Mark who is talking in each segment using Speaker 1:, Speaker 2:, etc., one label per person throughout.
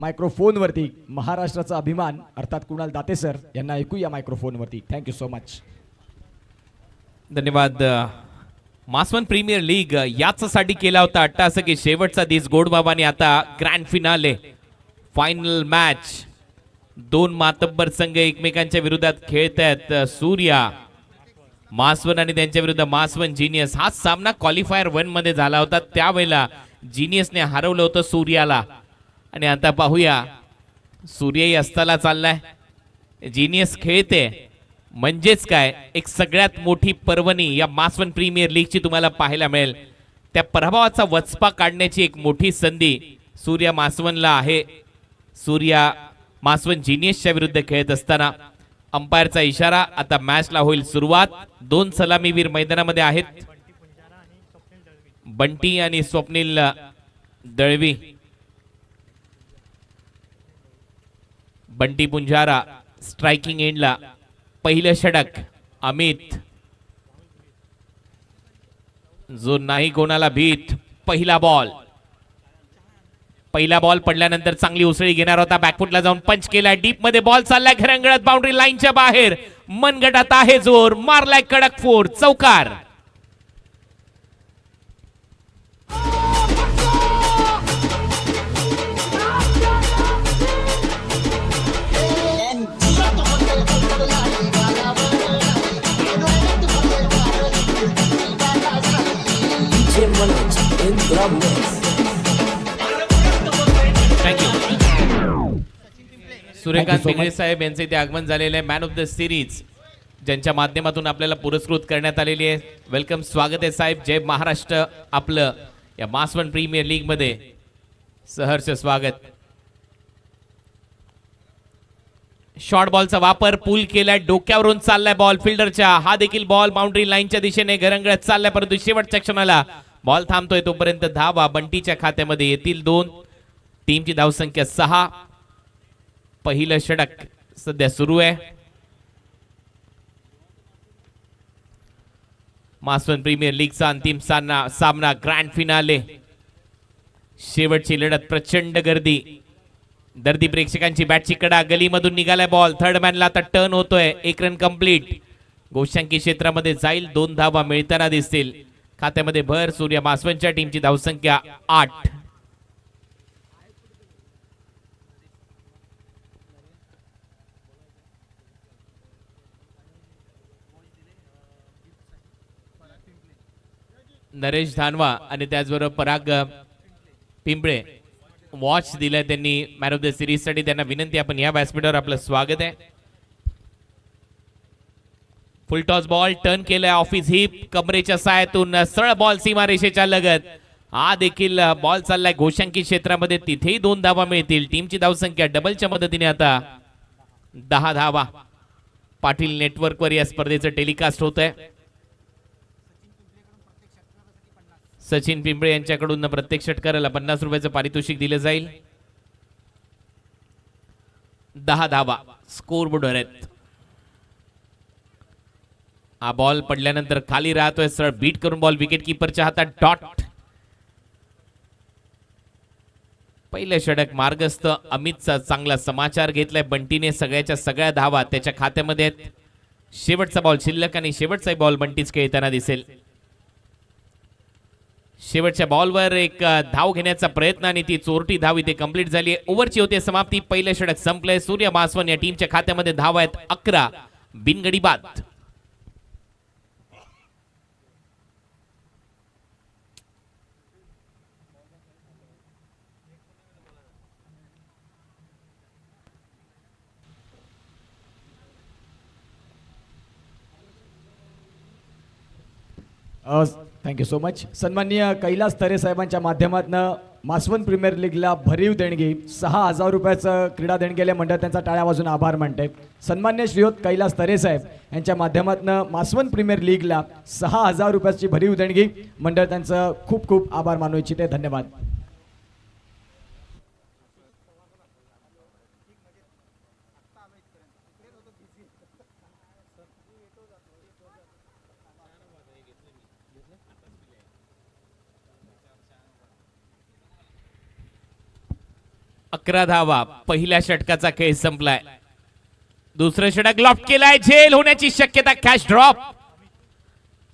Speaker 1: मायक्रोफोनवरती महाराष्ट्राचा अभिमान अर्थात कुणाल दाते सर यांना ऐकूया मायक्रोफोनवरती. Thank you so much.
Speaker 2: धन्यवाद. मासवन प्रीमियर लीग याचसाठी केला होता अट्टासकी शेवटचा दिस गोडबाबाने आता ग्रँड फिनाले फायनल मॅच. दोन मातब्बर संघ एकमेकांच्या विरोधात खेळत आहेत. सूर्या मासवन आणि त्यांच्या विरुद्ध मासवन जिनियस. हा सामना क्वालिफायर 1 मध्ये झाला होता. त्यावेळेला जिनियसने हरवलं होतं सूर्याला. आणि आता पाहूया सूर्यही अस्ताला चाललाय. जिनियस खेळते म्हणजेच काय एक सगळ्यात मोठी पर्वणी या मासवन प्रीमियर लीगची तुम्हाला पाहायला मिळेल. त्या प्रभावाचा वचपा काढण्याची एक मोठी संधी सूर्या मासवनला आहे. सूर्या मासवन जिनियसच्या विरुद्ध खेळत असताना अंपायरचा इशारा. आता मॅचला होईल सुरुवात. दोन सलामीवीर मैदानामध्ये आहेत, बंटी आणि स्वप्नील दळवी. बंटी पुंजारा स्ट्रायकिंग एंडला. पहिलं षटक अमित जो नाही कोणाला भीत. पहिला बॉल पडल्यानंतर चांगली उसळी घेणार होता. बॅकफुटला जाऊन पंच केलाय. डीप मध्ये बॉल चाललाय घरंगळत बाउंड्री लाईनच्या बाहेर. मनगटात आहे जोर. मारलाय कडक फोर. चौकार. सूर्यकांत पिंगळे साहेब यांचे इथे आगमन झालेले आहे. मॅन ऑफ द सिरीज ज्यांच्या माध्यमातून आपल्याला पुरस्कृत करण्यात आलेली आहे. वेलकम, स्वागत आहे साहेब. जय महाराष्ट्र. आपलं या मासवन प्रीमियर लीग मध्ये सहर्ष स्वागत. शॉर्ट बॉलचा वापर पूल केलाय. डोक्यावरून चाललाय बॉल फिल्डरच्या. हा देखील बॉल बाउंड्री लाईनच्या दिशेने घरंगळत चाललाय, परंतु शेवटच्या क्षणाला बॉल थांबतोय. तोपर्यंत धावा बंटीच्या खात्यामध्ये येतील 2. टीमची धावसंख्या 6. पहिलं षटक सध्या सुरू आहे. मासवन प्रीमियर लीगचा अंतिम सामना ग्रँड फिनाले. शेवटची लढत. प्रचंड गर्दी प्रेक्षकांची. बॅटची कडा. गलीमधून निघालाय बॉल. थर्ड मॅनला आता टर्न होतोय. 1 रन कंप्लीट. गोशांकी क्षेत्रामध्ये जाईल. 2 धावा मिळताना दिसतील. खात्यामध्ये भर. सूर्या मासवनच्या टीमची धावसंख्या 8. नरेश धानवा आणि त्याचबरोबर पराग पिंपळे वॉच दिलाय त्यांनी मॅन ऑफ द सिरीज साठी. त्यांना विनंती, आपण या व्यासपीठावर आपलं स्वागत आहे. फुल टॉस बॉल टर्न केलाय. ऑफिस हिप कमरेच्या साहाय्यातून सरळ बॉल सीमारेषेच्या लगत. हा देखील बॉल चाललाय घोषांकी क्षेत्रामध्ये. तिथेही 2 धावा मिळतील. टीमची धावसंख्या डबलच्या मदतीने आता 10 धावा. पाटील नेटवर्क वर या स्पर्धेचं टेलिकास्ट होत आहे. सचिन पिंपळे यांच्याकडून प्रत्येक षटकाराला 50 रुपयाचं पारितोषिक दिलं जाईल. 10 धावा स्कोर बोर्डवर आहेत. हा बॉल पडल्यानंतर खाली राहतोय. सरळ बीट करून बॉल विकेट किपरच्या हातात. डॉट. पहिलं षटक मार्गस्थ. अमितचा चांगला समाचार घेतलाय. बंटीने सगळ्याच्या सगळ्या धावा त्याच्या खात्यामध्ये आहेत. शेवटचा बॉल शिल्लक आणि शेवटचा बॉल बंटीच खेळताना दिसेल. शेवटच्या बॉलवर एक धाव घेण्याचा प्रयत्न आणि ती चोरटी धाव इथे कंप्लीट झाली. ओव्हरची होते समाप्ती. पहिलं षटक संपलंय. सूर्या मासवन या टीमच्या खात्यामध्ये धाव आहेत 11 बिनगडी बाद.
Speaker 1: Thank you so much. सन्माननीय कैलास तरे साहेबांच्या माध्यमातून मासवन प्रीमियर लीगला भरीव देणगी 6,000 रुपयाचं क्रीडा देणगेले मंडळ त्यांचा टाळ्या वाजून आभार मानते. सन्मान्य श्रीयुत कैलास तरे साहेब यांच्या माध्यमातून मासवन प्रीमियर लीगला 6,000 रुपयाची भरीव देणगी मंडळ त्यांचं खूप खूप आभार मानू इच्छिते. धन्यवाद.
Speaker 2: 11 धावा. पहिल्या षटकाचा खेळ संपलाय. दुसरं षटक लॉफ्ट केलाय. झेल होण्याची शक्यता. Catch drop.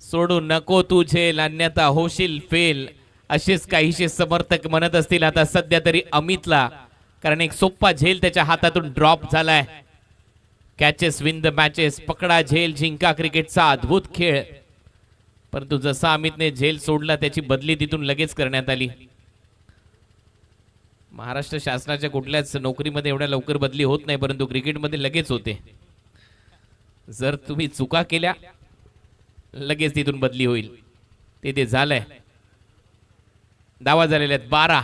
Speaker 2: सोडू नको तू झेल अन्यथा होशील फेल, असेच काहीशे समर्थक म्हणत असतील आता सध्या तरी अमितला, कारण एक सोप्पा झेल त्याच्या हातातून ड्रॉप झालाय. Catches win the matches. पकडा झेल जिंका क्रिकेटचा अद्भुत खेळ. परंतु जसा अमितने झेल सोडला त्याची बदली तिथून लगेच करण्यात आली. महाराष्ट्र शासनाच्या कुठल्याच नोकरीमध्ये एवढ्या लवकर बदली होत नाही, परंतु क्रिकेटमध्ये लगेच होते. जर तुम्ही चुका केल्या लगेच तिथून बदली होईल. ते झालंय. धावा झालेल्या आहेत 12.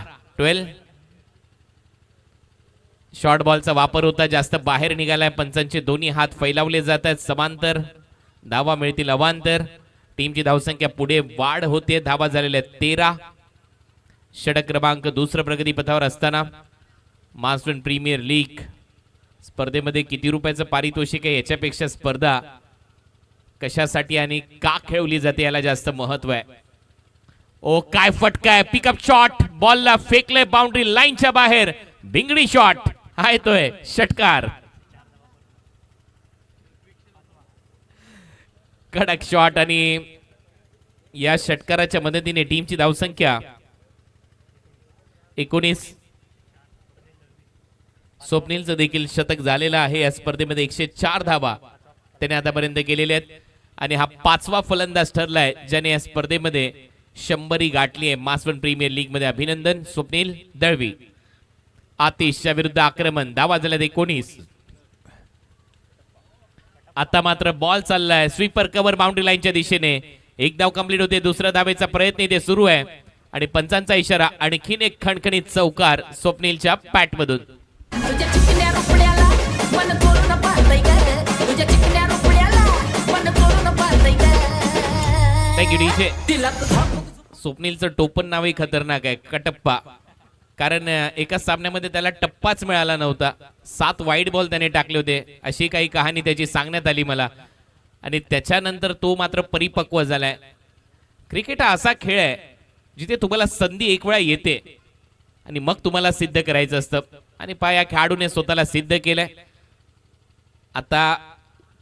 Speaker 2: शॉर्ट बॉलचा वापर होता, जास्त बाहेर निघालाय. पंचांचे दोन्ही हात फैलावले जात आहेत समांतर. धावा मिळतील अवांतर. टीमची धावसंख्या पुढे वाढ होते. धावा झालेल्या आहेत 13. षटक क्रमांक दुसरं प्रगतीपथावर असताना मास्टर प्रीमियर लीग स्पर्धेमध्ये किती रुपयाचं पारितोषिक आहे याच्यापेक्षा स्पर्धा कशासाठी आणि का खेळवली जाते याला जास्त महत्व आहे. ओ काय फटका आहे. Pickup shot. बॉलला फेकले बाउंड्री लाईनच्या बाहेर. भिंगडी शॉट हा येतोय. षटकार. कडक शॉट आणि या षटकाराच्या मदतीने टीमची धावसंख्या 19. स्वप्नीलचं देखील शतक झालेलं आहे या स्पर्धेमध्ये. 104 धावा त्याने आतापर्यंत केलेल्या आहेत आणि हा 5वा फलंदाज ठरलाय ज्याने या स्पर्धेमध्ये 100 गाठली आहे मास्टर प्रीमियर लीग मध्ये. अभिनंदन स्वप्नील दळवी. आतिशच्या विरुद्ध आक्रमण. धावा झाल्यात 19. आता मात्र बॉल चाललाय. स्वीपर कव्हर बाउंड्री लाईनच्या दिशेने. एक धाव कंप्लीट होते. दुसऱ्या धावेचा प्रयत्न इथे सुरू आहे आणि पंचांचा इशारा. आणखीन एक खणखणीत चौकार स्वप्नीलच्या पॅट मधून. Thank you DJ. स्वप्नीलचं टोपण नावही खतरनाक आहे, कटप्पा. कारण एका सामन्यामध्ये त्याला टप्पाच मिळाला नव्हता. 7 वाईड बॉल त्याने टाकले होते, अशी काही कहाणी त्याची सांगण्यात आली मला. आणि त्याच्यानंतर तो मात्र परिपक्व झालाय. क्रिकेट हा असा खेळ आहे जिथे तुम्हाला संधी एक वेळा येते आणि मग तुम्हाला सिद्ध करायचं असतं. आणि या खेळाडूने स्वतःला सिद्ध केलंय. आता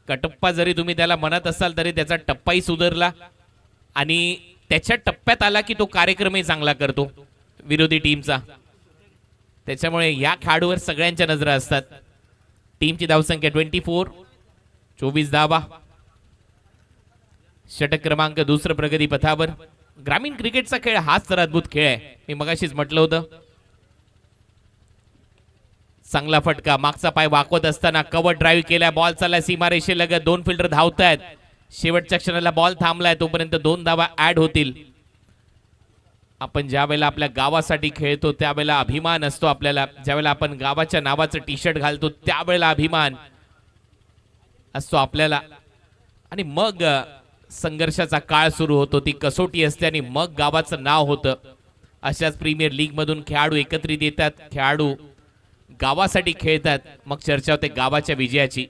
Speaker 2: कटप्पा जरी तुम्ही त्याला म्हणत असाल तरी त्याचा टप्पाही सुधारला आणि त्याच्या टप्प्यात आला की तो कार्यक्रमही चांगला करतो विरोधी टीमचा. त्याच्यामुळे या खेळाडूवर सगळ्यांच्या नजरा असतात. टीमची धावसंख्या 24. 24 धावा. षटक क्रमांक दुसरं प्रगती पथावर. ग्रामीण क्रिकेटचा खेळ हाच तर अद्भुत खेळ आहे. मी मगाशीच म्हटलं होतं. चांगला फटका. मागचा पाय वाकवत असताना कव्हर ड्राईव्ह केलाय. बॉल चाललाय सीमारेषेलगत. 2 फिल्डर धावतायत. शेवटच्या क्षणाला बॉल थांबलाय. तोपर्यंत 2 धावा ऍड होतील. आपण ज्या वेळेला आपल्या गावासाठी खेळतो त्यावेळेला अभिमान असतो आपल्याला. ज्यावेळेला आपण गावाच्या नावाचं टी शर्ट घालतो त्यावेळेला अभिमान असतो आपल्याला. आणि मग संघर्षाचा काळ सुरू होतो. ती कसोटी असते आणि मग गावाचं नाव होतं. अशाच प्रीमियर लीग मधून खेळाडू एकत्रित येतात. खेळाडू गावासाठी खेळतात. मग चर्चा होते गावाच्या विजयाची.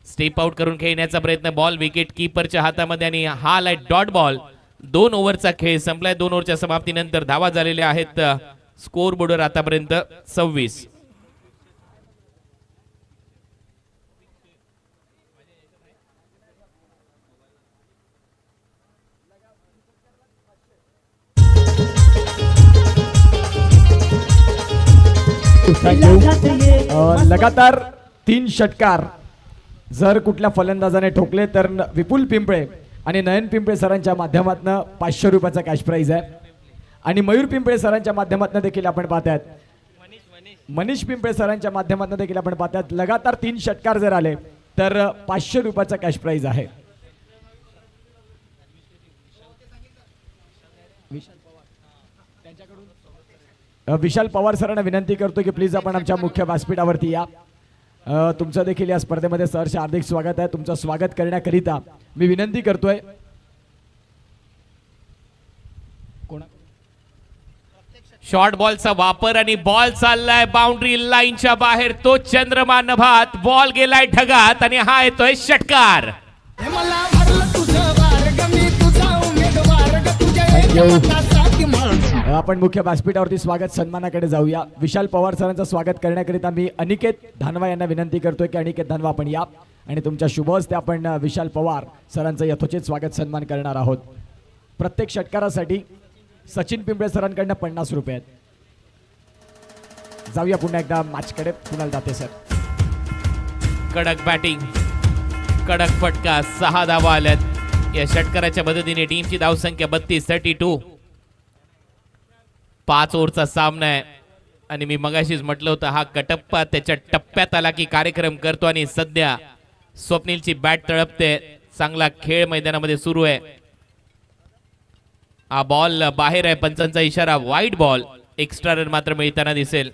Speaker 2: स्टेप आउट करून खेळण्याचा प्रयत्न. बॉल विकेट कीपरच्या हातामध्ये आणि हा आलाय डॉट बॉल. 2 ओव्हरचा खेळ संपलाय. 2 ओव्हरच्या समाप्तीनंतर धावा झालेल्या आहेत स्कोर बोर्डवर आतापर्यंत 26.
Speaker 1: लगातार 3 षटकार जर कुठल्या फलंदाजाने ठोकले तर विपुल पिंपळे आणि नयन पिंपळे सरांच्या माध्यमातून 500 रुपयाचा कॅश प्राइज आहे. आणि मयूर पिंपळे सरांच्या माध्यमातून देखील आपण पाहतात. मनीष पिंपळे सरांच्या माध्यमातून देखील आपण पाहतात. लगातार 3 षटकार जर आले तर 500 रुपयाचा कॅश प्राइज आहे. विशाल पवार सरांना विनंती करतो की प्लीज आपण आमच्या मुख्य व्यासपीठावरती या. तुमचं देखील या स्पर्धेमध्ये सहर्ष हार्दिक स्वागत आहे. तुमचं स्वागत करण्याकरिता मी विनंती करतोय.
Speaker 2: शॉर्ट बॉलचा वापर आणि बॉल चाललाय बाउंड्री लाईनच्या बाहेर. तो चंद्रमा नभात. बॉल गेलाय ढगात आणि हा येतोय षटकार.
Speaker 1: आपण मुख्य व्यासपीठावरती स्वागत सन्मानाकडे जाऊया. विशाल पवार सरांचं स्वागत करण्याकरिता मी अनिकेत धानवा यांना विनंती करतोय की अनिकेत धानवा आपण या आणि तुमच्या शुभ हस्ते आपण विशाल पवार सरांचं यथोचित स्वागत सन्मान करणार आहोत. प्रत्येक षटकारासाठी सचिन पिंपळे सरांकडनं 50 रुपये आहेत. जाऊया पुन्हा एकदा मॅचकडे. कुणाल दाते सर.
Speaker 2: कडक बॅटिंग, कडक फटका, 6 धावा आल्यात या षटकाराच्या मदतीने. टीमची धावसंख्या 32-32. 5 ओव्हरचा सामना आहे आणि मी मगाशीच म्हटलं होतं हा कटप्पा त्याच्या टप्प्यात आला की कार्यक्रम करतो आणि सध्या स्वप्नीलची बॅट तळपते. चांगला खेळ मैदानामध्ये सुरू आहे. हा बॉल बाहेर आहे, पंचांचा इशारा, वाईड बॉल. एक्स्ट्रा रन मात्र मिळताना दिसेल.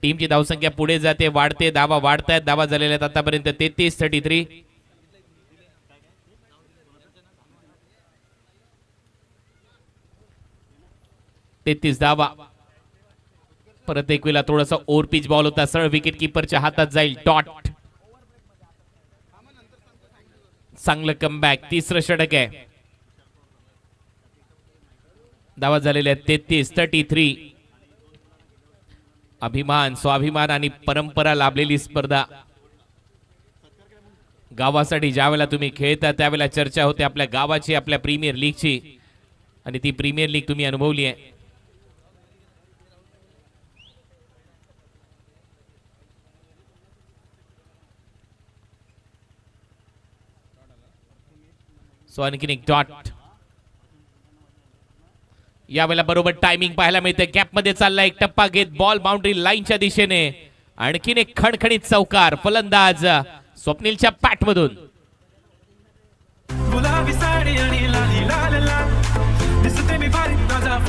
Speaker 2: टीमची धावसंख्या पुढे जाते, वाढते, धावा वाढतायत. धावा झालेल्या आहेत आतापर्यंत 33-33. धावा. परत एक वेळा थोडासा ओव्हर पिच बॉल होता, सरळ विकेट किपरच्या हातात जाईल. डॉट. चांगलं कमबॅक. तिसरं षटक आहे. धावा झालेल्या आहेत 33-33. अभिमान, स्वाभिमान आणि परंपरा लाभलेली स्पर्धा. गावासाठी ज्यावेळेला तुम्ही खेळता त्यावेळेला चर्चा होते आपल्या गावाची, आपल्या प्रीमियर लीगची, आणि ती प्रीमियर लीग तुम्ही अनुभवली आहे. सो आणखीन एक डॉट. यावेळेला बरोबर टायमिंग पाहायला मिळते. गॅप मध्ये चालला एक टप्पा घेत बॉल बाउंड्री लाईनच्या दिशेने. आणखीन एक खणखणीत चौकार. फलंदाज स्वप्नीलच्या पॅट मधून.
Speaker 3: गुलाबी साडी आणि लाली लाल लाल दिसते मी भारी ताजा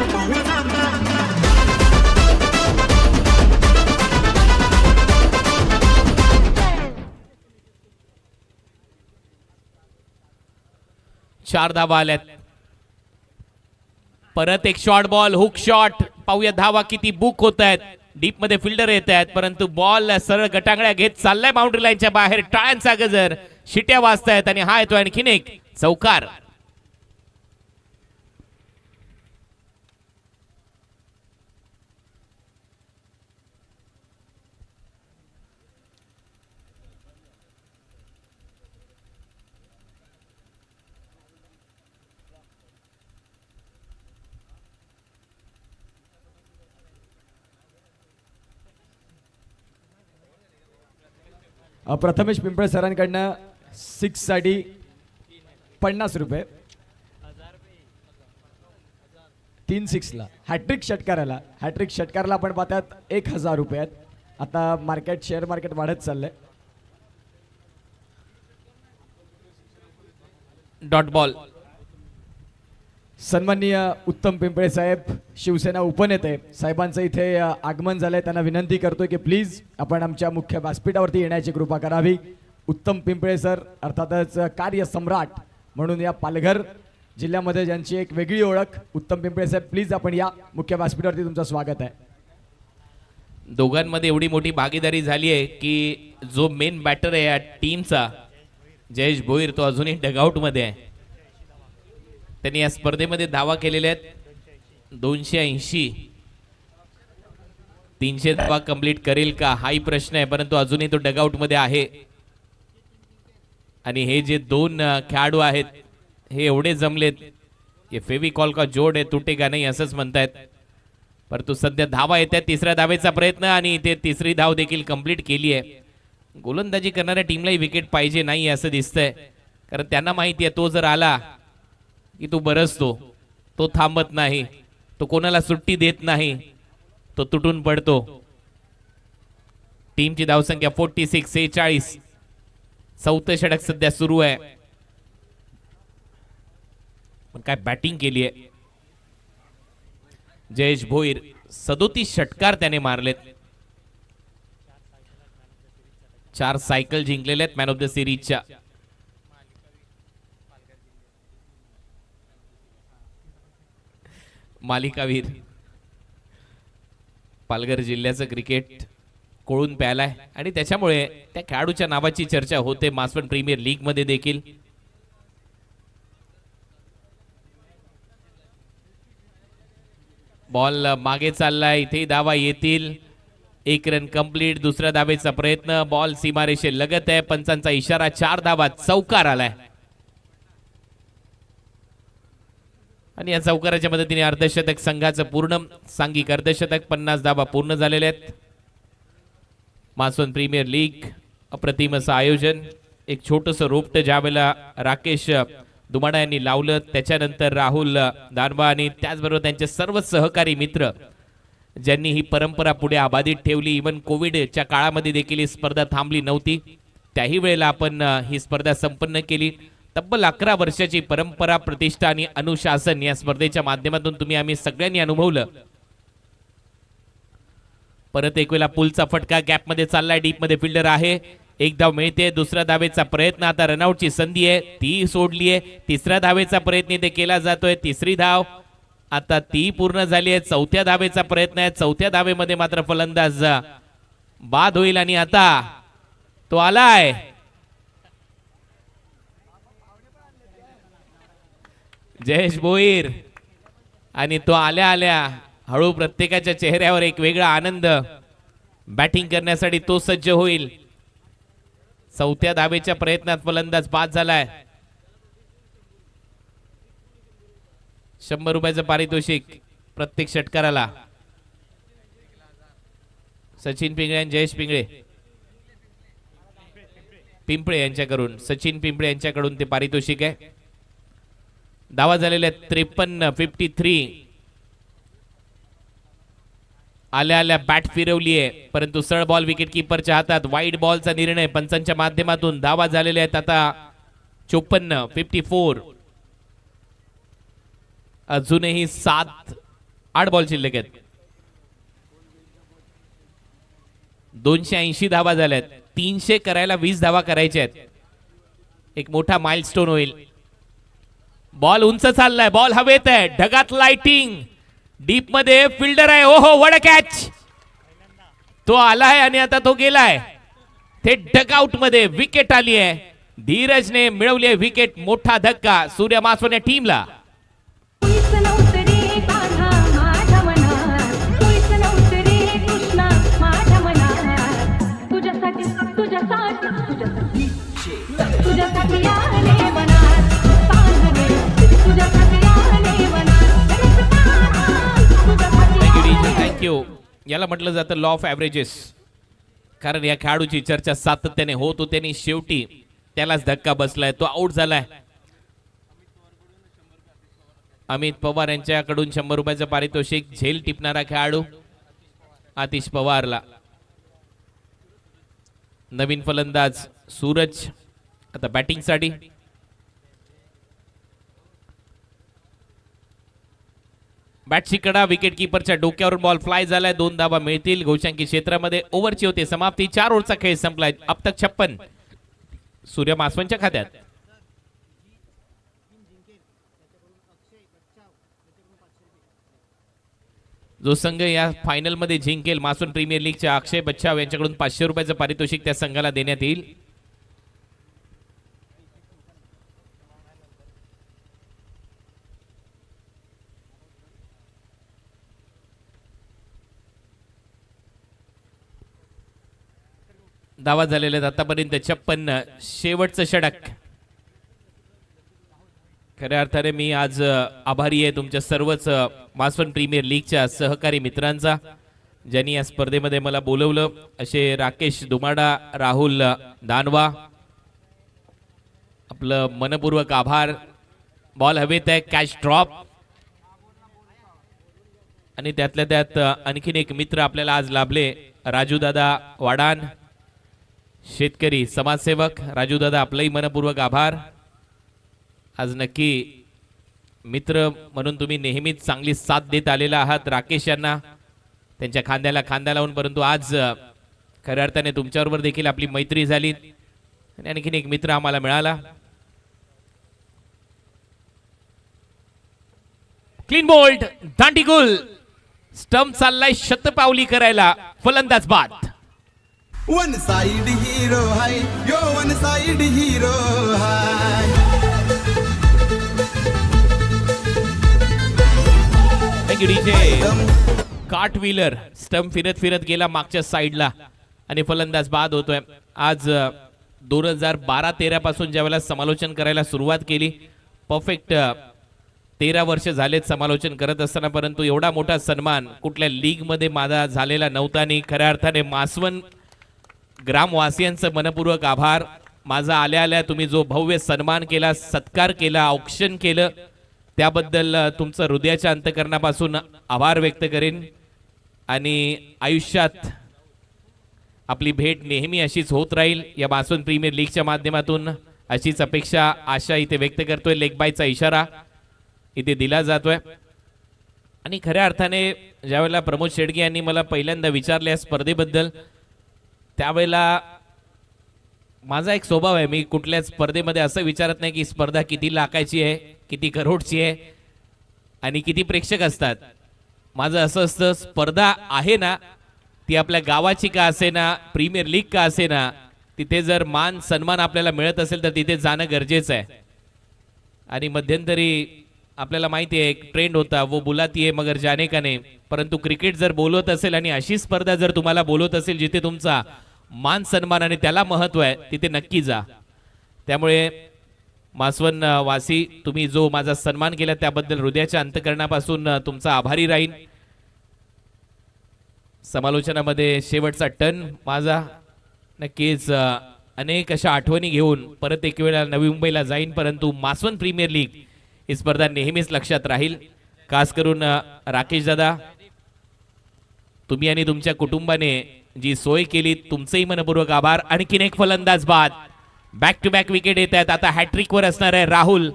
Speaker 2: चार धावा आल्यात. परत एक शॉर्ट बॉल, हुक शॉट. पाहूया धावा किती बुक होत आहेत. डीप मध्ये फिल्डर येत आहेत, परंतु बॉल सरळ गटांगड्या घेत चाललाय बाउंड्री लाईनच्या बाहेर. टाळ्यांचा गजर, शिट्या वाजतायत आणि हा येतो आणखीन एक चौकार.
Speaker 1: प्रथमेश पिंपळे सरांकडनं 6 साठी 50 रुपये. 3 6ला हॅट्रिक षटकाराला. हॅट्रिक षटकाराला आपण पाहतात 1000 रुपये आहेत. आता मार्केट, शेअर मार्केट वाढत चाललंय.
Speaker 2: Dot ball.
Speaker 1: सन्माननीय उत्तम पिंपळे साहेब, शिवसेना उपनेते साहेबांचं इथे आगमन झालंय. त्यांना विनंती करतोय की प्लीज आपण आमच्या मुख्य व्यासपीठावरती येण्याची कृपा करावी. उत्तम पिंपळे सर अर्थातच कार्य सम्राट म्हणून या पालघर जिल्ह्यामध्ये ज्यांची एक वेगळी ओळख. उत्तम पिंपळे साहेब प्लीज आपण या मुख्य व्यासपीठावरती. तुमचं स्वागत आहे.
Speaker 2: दोघांमध्ये एवढी मोठी भागीदारी झाली आहे की जो मेन बॅटर आहे या टीमचा जयेश भोईर तो अजूनही डगआउट मध्ये आहे. त्यांनी या स्पर्धेमध्ये धावा केलेल्या आहेत 280. 300 धावा कंप्लीट करेल का हाही प्रश्न आहे, परंतु अजूनही तो डगआउट मध्ये आहे. आणि हे जे 2 खेळाडू आहेत हे एवढे जमलेत, हे फेविकॉल का जोड आहे, तुटेगा नाही असंच म्हणतायत. परंतु सध्या धावा येत आहेत. तिसऱ्या धावेचा प्रयत्न आणि ते तिसरी धाव देखील कंप्लीट केली आहे. गोलंदाजी करणाऱ्या टीमलाही विकेट पाहिजे नाही असं दिसतंय, कारण त्यांना माहिती आहे तो जर आला की तो बरसतो, तो थांबत नाही, तो कोणाला सुट्टी देत नाही, तो तुटून पडतो. टीमची धावसंख्या 46-46. 4थं षटक सध्या सुरू आहे. पण काय बॅटिंग केली आहे जयेश भोईर. 37 षटकार त्याने मारलेत. 4 सायकल जिंकलेले आहेत मॅन ऑफ द सिरीजच्या. मालिकावीर. पालघर जिल्ह्याचं क्रिकेट कोळून प्यालाय आणि त्याच्यामुळे त्या खेळाडूच्या नावाची चर्चा होते मासवण प्रीमियर लीग मध्ये देखील. बॉल मागे चाललाय, इथे धावा येतील. 1 रन कंप्लीट. दुसऱ्या धावेचा प्रयत्न, बॉल सीमारेषे लगत आहे. पंचांचा इशारा, 4 धावा, चौकार आलाय आणि या चौकाराच्या मदतीने अर्धशतक संघाचं पूर्ण. सांघिक अर्धशतक, 50 धावा पूर्ण झालेले आहेत. मासवण प्रीमियर लीग अप्रतिम असं आयोजन. एक छोटंसं रोपटं ज्यावेळेला राकेश दुमाडा यांनी लावलं, त्याच्यानंतर राहुल दानवा आणि त्याचबरोबर त्यांचे सर्व सहकारी मित्र ज्यांनी ही परंपरा पुढे अबाधित ठेवली. इव्हन कोविडच्या काळामध्ये देखील ही स्पर्धा थांबली नव्हती, त्याही वेळेला आपण ही स्पर्धा संपन्न केली. तब्बल 11 वर्षाची परंपरा, प्रतिष्ठा आणि अनुशासन या स्पर्धेच्या माध्यमातून तुम्ही आम्ही सगळ्यांनी अनुभवलं. परत एक वेळा पुलचा फटका, गॅपमध्ये चाललाय, डीप मध्ये फिल्डर आहे. 1 धाव मिळते. दुसऱ्या धावेचा प्रयत्न, आता रनआउटची संधी आहे, ती सोडली आहे. तिसऱ्या धावेचा प्रयत्न इथे केला जातोय. 3री धाव आता ती पूर्ण झाली आहे. 4थ्या धावेचा प्रयत्न आहे. 4थ्या धावेमध्ये मात्र फलंदाज बाद होईल आणि आता तो आलाय. जयेश भोईर आणि तो आल्या आल्या हळू प्रत्येकाच्या चेहऱ्यावर एक वेगळा आनंद. बॅटिंग करण्यासाठी तो सज्ज होईल. 4थ्या धावेच्या प्रयत्नात फलंदाज बाद झालाय. 100 रुपयाचं पारितोषिक प्रत्येक षटकाराला. सचिन पिंगळे आणि जयेश पिंपळे यांच्याकडून, सचिन पिंपळे यांच्याकडून ते पारितोषिक आहे. धावा झालेल्या 53, 53. आल्या आल्या बॅट फिरवली आहे, परंतु सरळ बॉल विकेट किपरच्या हातात. वाईड बॉलचा निर्णय पंचांच्या माध्यमातून. धावा झालेल्या आहेत आता 54, 54. अजूनही 8 बॉल शिल्लक आहेत. 280 धावा झाल्यात. 300 करायला 20 धावा करायच्या आहेत. एक मोठा माइलस्टोन होईल. बॉल उंच चाललाय, बॉल हवेत आहे, ढगात लाइटिंग, डीप मध्ये फिल्डर आहे. ओहो, वड कॅच. तो आलाय आणि आता तो गेलाय. थेट डगआउट मध्ये विकेट आली आहे. धीरजने मिळवली आहे विकेट. मोठा धक्का सूर्य मासवण या टीमला. थँक्यू. याला म्हटलं जातं लॉ ऑफ ॲव्हरेजेस, कारण या खेळाडूची चर्चा सातत्याने होत होती आणि शेवटी त्यालाच धक्का बसलाय. तो आउट झालाय. अमित पवार यांच्याकडून 100 रुपयाचं पारितोषिक. झेल टिपणारा खेळाडू आतिश पवारला. नवीन फलंदाज सूरज आता बॅटिंग साठी. बॅटची कडा, विकेट किपरच्या डोक्यावरून बॉल फ्लाय झालाय. 2 धावा मिळतील घोषांकी क्षेत्रामध्ये. ओव्हरची होते समाप्ती. 4 ओव्हरचा खेळ संपलाय. अब तक 56 सूर्य मासवणच्या खात्यात. जो संघ या फायनल मध्ये जिंकेल मासवण प्रीमियर लीगच्या अक्षय बच्छाव यांच्याकडून 500 रुपयाचं पारितोषिक त्या संघाला देण्यात येईल. धावा झालेले आहेत आतापर्यंत 56. शेवटचं षटक. खऱ्या अर्थाने मी आज आभारी आहे तुमच्या सर्वच मासवण प्रीमियर लीगच्या सहकारी मित्रांचा, ज्यांनी या स्पर्धेमध्ये मला बोलवलं. असे राकेश दुमाडा, राहुल दानवा, आपलं मनपूर्वक आभार. बॉल हवेत आहे, कॅच ड्रॉप, आणि त्यातल्या त्यात आणखीन एक मित्र आपल्याला आज लाभले, राजू दादा वाडान, शेतकरी समाजसेवक. राजू दादा, आपलंही मनपूर्वक आभार. आज नक्की मित्र म्हणून तुम्ही नेहमीच चांगली साथ देत आलेला आहात राकेश यांना, त्यांच्या खांद्याला खांदा लावून. परंतु आज खऱ्या अर्थाने तुमच्याबरोबर देखील आपली मैत्री झाली आणि आणखीन एक मित्र आम्हाला मिळाला. क्लीन बोल्ड, दांडीगुल, स्टंप चाललाय शतपावली करायला. फलंदाज बाद.
Speaker 4: वन साइड हीरो हाय यो, वन साइड हीरो हाय.
Speaker 2: थँक्यू तातडीचे काट व्हीलर स्टंप फिरत फिरत गेला मागच्या साईडला आणि फलंदाज बाद होतोय. आज 2012-13 पासून ज्यावेळेला समालोचन करायला सुरुवात केली, परफेक्ट 13 वर्ष झालेत समालोचन करत असताना, परंतु एवढा मोठा सन्मान कुठल्या लीग मध्ये माझा झालेला नव्हता. आणि खऱ्या अर्थाने मासवण ग्रामवासियांचं मनपूर्वक आभार. माझा आल्या आल्या तुम्ही जो भव्य सन्मान केला, सत्कार केला, औक्षण केलं, त्याबद्दल तुमचं हृदयाच्या अंतकरणापासून आभार व्यक्त करेन. आणि आयुष्यात आपली भेट नेहमी अशीच होत राहील या मासवण प्रीमियर लीगच्या माध्यमातून, अशीच अपेक्षा आशा इथे व्यक्त करतोय. लेग बायचा इशारा इथे दिला जातोय. आणि खऱ्या अर्थाने ज्यावेळेला प्रमोद शेडगे यांनी मला पहिल्यांदा विचारले या स्पर्धेबद्दल, त्यावेळेला माझा एक स्वभाव आहे, मी कुठल्याच स्पर्धेमध्ये असं विचारत नाही की स्पर्धा किती लाखाची आहे, किती करोडची आहे आणि किती प्रेक्षक असतात. माझं असं असतं, स्पर्धा आहे ना ती आपल्या गावाची का असे ना, प्रीमियर लीग का असे ना, तिथे जर मान सन्मान आपल्याला मिळत असेल तर तिथे जाणं गरजेचं आहे. आणि मध्यंतरी आपल्याला माहिती आहे एक ट्रेंड होता, वो बुलाती है मगर जाने का नहीं. परंतु क्रिकेट जर बोलवत असेल आणि अशी स्पर्धा जर तुम्हाला बोलवत असेल जिथे तुमचा मान सन्मान आणि त्याला महत्व आहे, तिथे नक्की जा. त्यामुळे मासवण वासी, तुम्ही जो माझा सन्मान केला त्याबद्दल हृदयाच्या अंतकरणापासून तुमचा आभारी राहीन. समालोचनामध्ये शेवटचा टर्न माझा, नक्कीच अनेक अशा आठवणी घेऊन परत एक वेळा नवी मुंबईला जाईन, परंतु मासवण प्रीमियर लीग ही स्पर्धा नेहमीच लक्षात राहील. खास करून राकेश दादा, तुम्ही आणि तुमच्या कुटुंबाने जी सोय केली, तुमचेही मनपूर्वक आभार. आणखीन एक फलंदाज बाद, बॅक टू बॅक विकेट येत आहेत. आता हॅट्रिक वर असणार आहे राहुल,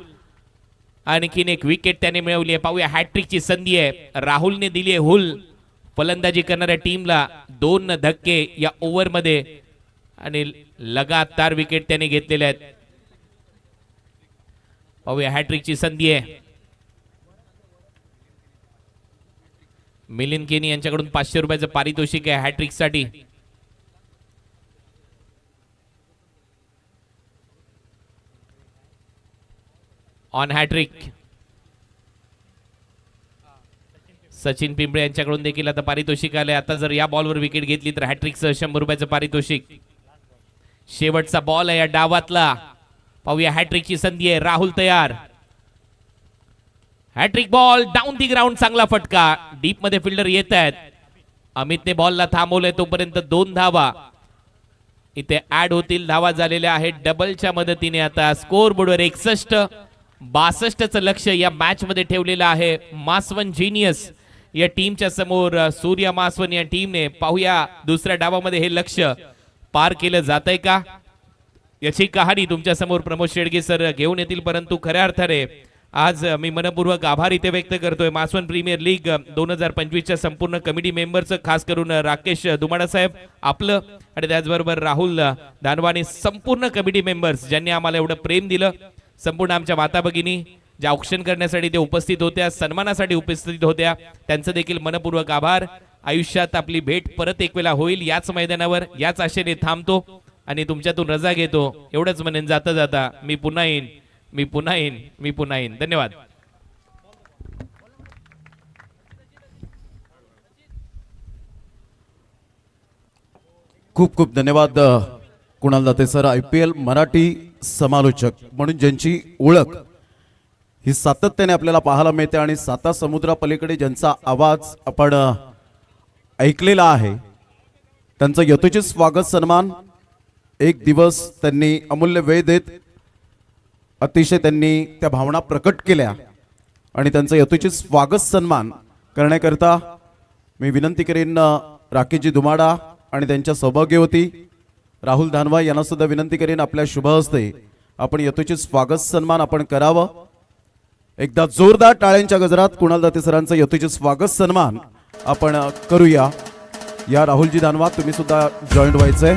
Speaker 2: आणखीन एक विकेट त्याने मिळवली आहे. पाहूया हॅट्रिकची संधी आहे, राहुलने दिली आहे हुल. फलंदाजी करणाऱ्या टीमला 2 धक्के या ओव्हर मध्ये आणि लगातार विकेट त्याने घेतलेले आहेत. पाहूया हॅट्रिकची संधी आहे. मिलिंद केनी यांच्याकडून 500 रुपयाचं पारितोषिक आहे हॅट्रिक साठी. ऑन हॅट्रिक सचिन पिंपळे यांच्याकडून देखील आता पारितोषिक आले. आता जर या बॉलवर विकेट घेतली तर हॅट्रिकचं 100 रुपयाचं पारितोषिक. शेवटचा बॉल आहे या डावातला. पाहूया हॅट्रिकची संधी आहे. राहुल तयार, hat trick ball down the ground, चांगला फटका. डीप मध्ये फिल्डर येत आहेत. अमितने बॉलला थांबवलंय, तोपर्यंत 2 धावा इथे ऍड होतील. धावा झालेल्या आहेत डबलच्या मदतीने. आता स्कोर बोर्डवर 61-62चं लक्ष या मॅच मध्ये ठेवलेलं आहे. मासवण जिनियस या टीमच्या समोर सूर्या मासवण या टीमने, पाहूया दुसऱ्या डावामध्ये हे लक्ष पार केलं जातंय का, याची कहाणी तुमच्या समोर प्रमोद शेडगे सर घेऊन येतील. परंतु खऱ्या अर्थाने आज मी मनपूर्वक आभार इथे व्यक्त करतोय मासवण प्रीमियर लीग 2025च्या संपूर्ण कमिटी मेंबरचं, खास करून राकेश दुमाडा साहेब आपलं, आणि त्याचबरोबर राहुल दानवानी, संपूर्ण कमिटी मेंबर्स ज्यांनी आम्हाला एवढं प्रेम दिलं. संपूर्ण आमच्या माता भगिनी ज्या औक्षण करण्यासाठी ते उपस्थित होत्या, सन्मानासाठी उपस्थित होत्या, त्यांचं देखील मनपूर्वक आभार. आयुष्यात आपली भेट परत एक वेळा होईल याच मैदानावर, याच आशेने थांबतो आणि तुमच्यातून रजा घेतो. एवढंच म्हणेन जाता जाता, मी पुन्हा येईन, मी पुन्हा येईन, मी पुन्हा येईन. धन्यवाद.
Speaker 5: खूप खूप धन्यवाद कुणाल दाते सर. IPL मराठी समालोचक म्हणून ज्यांची ओळख ही सातत्याने आपल्याला पाहायला मिळते आणि 7 समुद्रापलीकडे ज्यांचा आवाज आपण ऐकलेला आहे, त्यांचं यथोचित स्वागत सन्मान. एक दिवस त्यांनी अमूल्य वेळ देत अतिशय त्यांनी त्या भावना प्रकट केल्या आणि त्यांचं यथोचित स्वागत सन्मान करण्याकरता मी विनंती करेन राकेशजी दुमाडा आणि त्यांच्या सौभाग्यवती राहुल धानवा यांना सुद्धा विनंती करेन आपल्या शुभ हस्ते आपण यथोचित स्वागत सन्मान आपण करावं. एकदा जोरदार टाळ्यांच्या गजरात कुणाल दाते सरांचं यथोचित स्वागत सन्मान आपण करूया. या राहुलजी धानवा, तुम्ही सुद्धा जॉईंट व्हायचंय.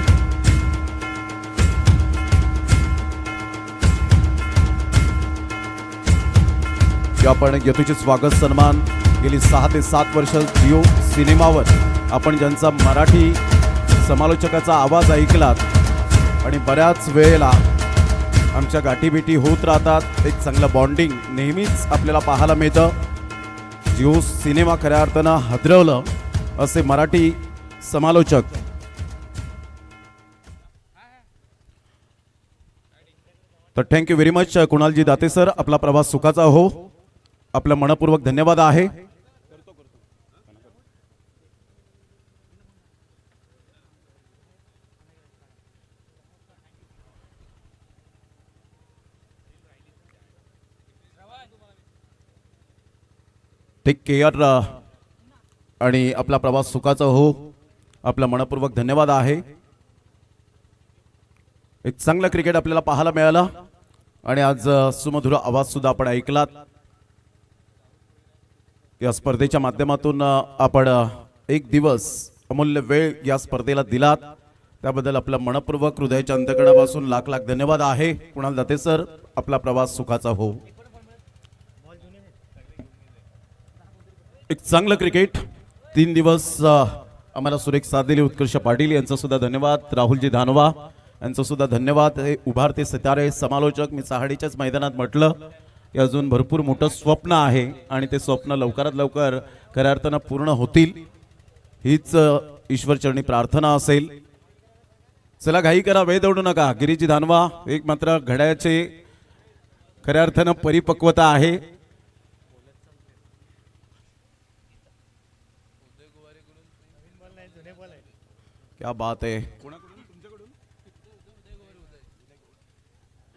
Speaker 5: आपण यथोचित स्वागत सन्मान गेली 6 ते 7 वर्ष जिओ सिनेमावर आपण ज्यांचा मराठी समालोचकाचा आवाज ऐकलात आणि बऱ्याच वेळेला आमच्या गाठीभेटी होत राहतात. एक चांगलं बॉन्डिंग नेहमीच आपल्याला पाहायला मिळतं. जो सिनेमा खऱ्या अर्थानं हादरवलं असे मराठी समालोचक तर thank you very much Kunalji Date sir. आपला प्रवास सुखाचा हो. आपला मनपूर्वक धन्यवाद आहे. टेक केअर आणि आपला प्रवास सुखाचा हो. आपला मनपूर्वक धन्यवाद आहे. एक चांगलं क्रिकेट आपल्याला पाहायला मिळालं आणि आज सुमधुर आवाज सुद्धा आपण ऐकलात. या स्पर्धेच्या माध्यमातून आपण एक दिवस अमूल्य वेळ या स्पर्धेला दिलात त्याबद्दल आपला मनपूर्वक हृदयाच्या अंतकणापासून लाख लाख धन्यवाद आहे. कुणाल दाते सर, आपला प्रवास सुखाचा हो. एक चांगलं क्रिकेट 3 दिवस आम्हाला सुरेख साथ दिली. उत्कर्ष पाटील यांचा सुद्धा धन्यवाद. राहुलजी धानवा यांचं सुद्धा धन्यवाद. हे उभारते सितारे समालोचक, मी चहाडीच्याच मैदानात म्हटलं की अजून भरपूर मोठं स्वप्न आहे आणि ते स्वप्न लवकरात लवकर खऱ्या अर्थानं पूर्ण होतील हीच ईश्वरचरणी प्रार्थना असेल. चला घाई करा, वेळ दौडू नका. गिरीजी धानवा, एक मात्र घड्याळाचे खऱ्या अर्थानं परिपक्वता आहे. क्या बात आहे.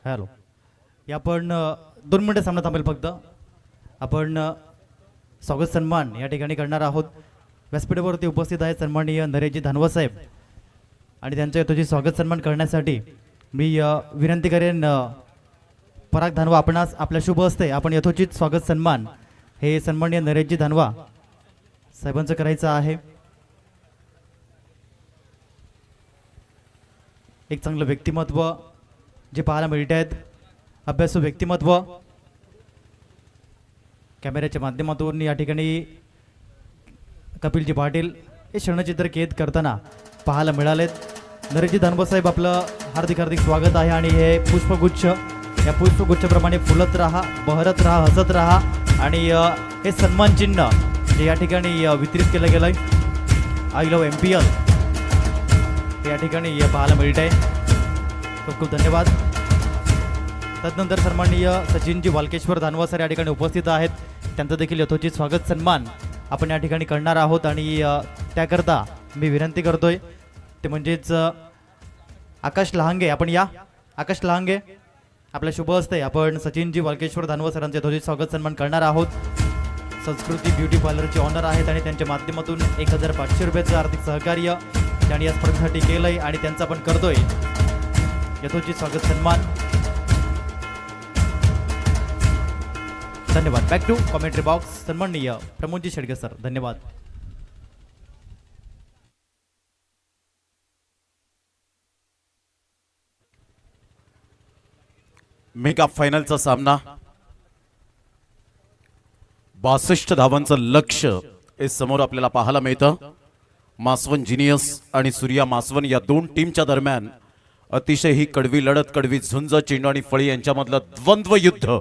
Speaker 6: हॅलो, या आपण 2 मिनिटं सामना थांबेल फक्त. आपण स्वागत सन्मान या ठिकाणी करणार आहोत. व्यासपीठावरती उपस्थित आहेत सन्माननीय नरेशजी धानवा साहेब आणि त्यांच्या यथोचित स्वागत सन्मान करण्यासाठी मी विनंती करेन पराग धानवा, आपणास आपल्या शुभ हस्ते आपण यथोचित स्वागत सन्मान हे सन्माननीय नरेशजी धानवा साहेबांचं करायचं आहे. एक चांगलं व्यक्तिमत्व जे पाहायला मिळत आहेत, अभ्यासू व्यक्तिमत्व कॅमेऱ्याच्या माध्यमातून या ठिकाणी कपिलजी पाटील हे क्षणचित्र कैद करताना पाहायला मिळालेत. नरेशजी धानवा साहेब, आपलं हार्दिक हार्दिक स्वागत आहे आणि हे पुष्पगुच्छ, या पुष्पगुच्छप्रमाणे फुलत राहा, बहरत राहा, हसत राहा आणि हे सन्मान चिन्ह जे या ठिकाणी वितरित केलं गेलं आहे आय लव्ह MPL हे या ठिकाणी पाहायला मिळत आहे. खूप खूप धन्यवाद. तदनंतर सन्माननीय सचिनजी वालकेश्वर धानवा सर या ठिकाणी उपस्थित आहेत. त्यांचं देखील यथोचित स्वागत सन्मान आपण या ठिकाणी करणार आहोत आणि त्याकरता मी विनंती करतोय ते म्हणजेच आकाश लहांगे. आपण या आकाश लहांगे, आपल्या शुभ हस्ते आपण सचिनजी वालकेश्वर धानवा सरांचे यथोचित स्वागत सन्मान करणार आहोत. संस्कृती ब्युटी पार्लरचे ऑनर आहेत आणि त्यांच्या माध्यमातून 1500 रुपयाचं आर्थिक सहकार्य त्यांनी या स्पर्धेसाठी केलंय आणि त्यांचं आपण करतोय यथोचित स्वागत सन्मान. धन्यवाद. बॅक टू कॉमेंट्री बॉक्स, सन्माननीय प्रमोदजी शेडगे सर. धन्यवाद.
Speaker 5: मेगा फायनलचा सामना 62 धावांचं लक्ष्य हे समोर आपल्याला पाहायला मिळतं. मासवन जिनियस आणि सूर्या मासवन या 2 टीमच्या दरम्यान अतिशय ही कडवी लढत, कडवी झुंज, चेंडू आणि फळी यांच्यामधलं द्वंद्व युद्ध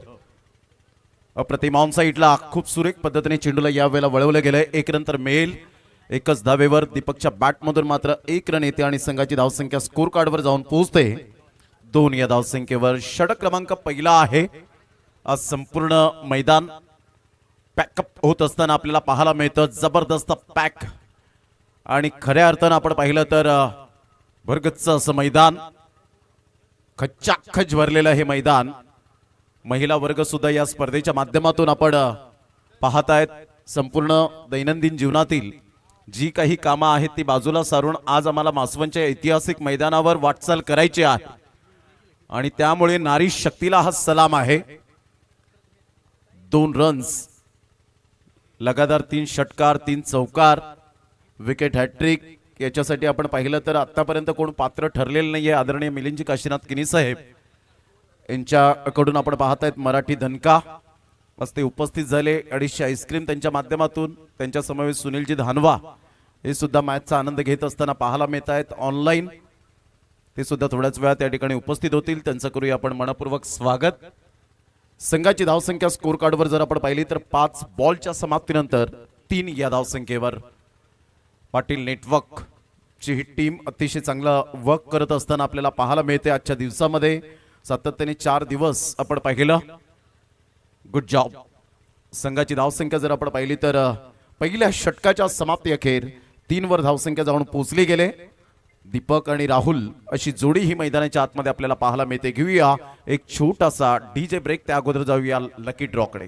Speaker 5: अप्रतिम. ऑन साईडला खूप सुरेख पद्धतीने चेंडूला यावेळेला वळवलं गेलंय. 1 रन तर मिळेल. 1च धावेवर दीपकच्या बॅटमधून मात्र 1 रन येते आणि संघाची धावसंख्या स्कोर कार्डवर जाऊन पोहोचते 2 या धावसंख्येवर. षटक क्रमांक पहिला आहे. आज संपूर्ण मैदान पॅकअप होत असताना आपल्याला पाहायला मिळतं जबरदस्त पॅक आणि खऱ्या अर्थानं आपण पाहिलं तर भरगच्च असं मैदान, खच्चाखच भरलेलं हे मैदान. महिला वर्ग सुद्धा या स्पर्धेच्या माध्यमातून आपण पाहत आहेत. संपूर्ण दैनंदिन जीवनातील जी काही कामं आहेत ती बाजूला सारून आज आम्हाला मासवनच्या ऐतिहासिक मैदानावर वाटचाल करायची आहे आणि त्यामुळे नारी शक्तीला हा सलाम आहे. 2 रन्स, लगातार 3 षटकार, 3 चौकार, विकेट हॅट्रिक. याच्यासाठी आपण पाहिलं तर आतापर्यंत कोण पात्र ठरलेलं नाहीये. आदरणीय मिलिंदजी काशीनाथ किनी साहेब यांच्याकडून आपण पाहतायत मराठी धनका आज ते उपस्थित झाले. 250 आईस्क्रीम त्यांच्या माध्यमातून. त्यांच्या समवेत सुनीलजी धानवा हे सुद्धा मॅचचा आनंद घेत असताना पाहायला मिळत आहेत ऑनलाईन. ते सुद्धा थोड्याच वेळात त्या ठिकाणी उपस्थित होतील. त्यांचं करूया आपण मनपूर्वक स्वागत. संघाची धावसंख्या स्कोर कार्डवर जर आपण पाहिली तर 5 बॉलच्या समाप्तीनंतर 3 या धावसंख्येवर पाटील नेटवर्क ची ही टीम अतिशय चांगला वर्क करत असताना आपल्याला पाहायला मिळते आजच्या दिवसामध्ये. सातत्याने 4 दिवस आपण पाहिलं. Good job. संघाची धावसंख्या जर आपण पाहिली तर पहिल्या षटकाच्या समाप्ती अखेर 3 वर धावसंख्या जाऊन पोहोचली गेले. दीपक आणि राहुल अशी जोडी ही मैदानाच्या आतमध्ये आपल्याला पाहायला मिळते. घेऊया एक छोटासा डीजे ब्रेक, त्या अगोदर जाऊया लकी ड्रॉ कडे.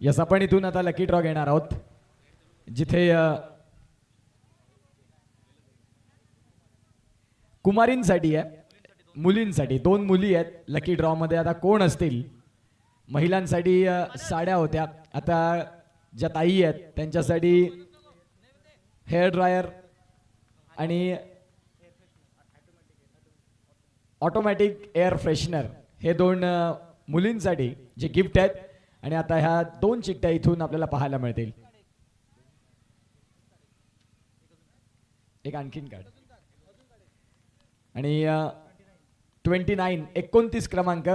Speaker 1: यस, आपण इथून आता लकी ड्रॉ घेणार आहोत, जिथे कुमारींसाठी आहे, मुलींसाठी 2 मुली आहेत लकी ड्रॉ मध्ये. आता कोण असतील? महिलांसाठी साड्या होत्या, आता ज्या ताई आहेत त्यांच्यासाठी हेअर ड्रायर आणि ऑटोमॅटिक एअर फ्रेशनर, हे 2 मुलींसाठी जे गिफ्ट आहेत. आणि आता ह्या 2 चिठ्ठ्या इथून आपल्याला पाहायला मिळतील. एक आणखीन कार्ड आणि 29 क्रमांक